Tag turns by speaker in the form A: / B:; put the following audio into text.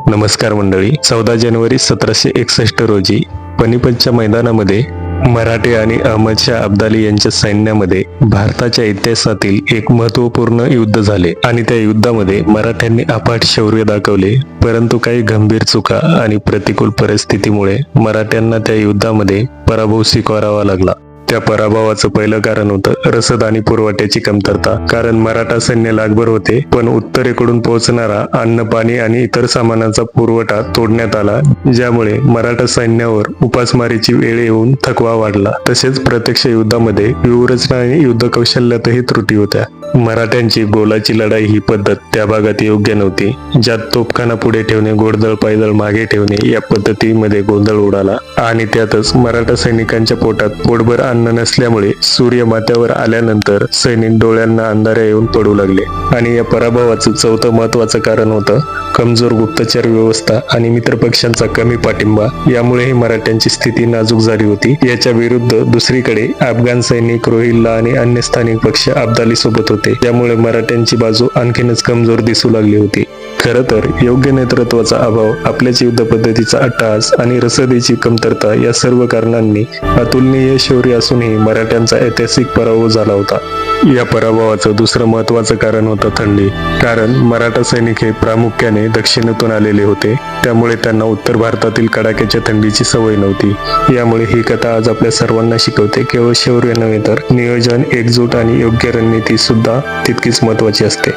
A: नमस्कार मंडळी. 14 जानेवारी 1761 रोजी पानिपतच्या मैदानामध्ये मराठे आणि अहमदशाह अब्दाली यांच्या सैन्यामध्ये भारताच्या इतिहासातील एक महत्वपूर्ण युद्ध झाले आणि त्या युद्धामध्ये मराठ्यांनी अफाट शौर्य दाखवले. परंतु काही गंभीर चुका आणि प्रतिकूल परिस्थितीमुळे मराठ्यांना त्या युद्धामध्ये पराभव स्वीकारावा लागला. त्या पराभवाचं पहिलं कारण होतं रसद आणि पुरवठ्याची कमतरता. कारण मराठा सैन्य लागभर होते, पण उत्तरेकडून पोहोचणारा अन्न, पाणी आणि इतर सामानाचा पुरवठा तोडण्यात आला, ज्यामुळे मराठा सैन्यावर उपासमारीची वेळ येऊन थकवा वाढला. तसेच प्रत्यक्ष युद्धामध्ये व्यूहरचना आणि युद्ध कौशल्यातही त्रुटी होत्या. मराठ्यांची गोलाची लढाई ही पद्धत त्या भागात योग्य नव्हती, ज्यात तोफखाना पुढे ठेवणे, घोडदळ पायदळ मागे ठेवणे या पद्धतीमध्ये गोंधळ उडाला आणि त्यातच मराठा सैनिकांच्या पोटात पोटभर अन्न नसल्यामुळे सूर्य माथ्यावर आल्यानंतर सैनिक डोळ्यांना अंधारे येऊन पडू लागले. आणि या पराभवाचं चौथं महत्वाचं कारण होतं कमजोर गुप्तचर व्यवस्था आणि मित्रपक्षांचा कमी पाठिंबा. यामुळेही मराठ्यांची स्थिती नाजूक झाली होती. याच्या विरुद्ध दुसरीकडे अफगाण सैनिक, रोहिल्ला आणि अन्य स्थानिक पक्ष अब्दाली सोबत होते, त्यामुळे मराठ्यांची बाजू आणखीनच कमजोर दिसू लागली होती. खरं तर योग्य नेतृत्वाचा अभाव, आपल्याच युद्ध पद्धतीचा अट्टहास आणि रसदेची कमतरता या सर्व कारणांनी अतुलनीय शौर्य असूनही मराठ्यांचा ऐतिहासिक पराभव झाला होता. या पराभवाचं दुसरं महत्वाचं कारण होतं थंडी. कारण मराठा सैनिक हे प्रामुख्याने दक्षिणेतून आलेले होते, त्यामुळे त्यांना उत्तर भारतातील कडाक्याच्या थंडीची सवय नव्हती. यामुळे ही कथा आज आपल्या सर्वांना शिकवते, केवळ शौर्य नव्हे तर नियोजन, एकजूट आणि योग्य रणनीती सुद्धा तितकीच महत्वाची असते.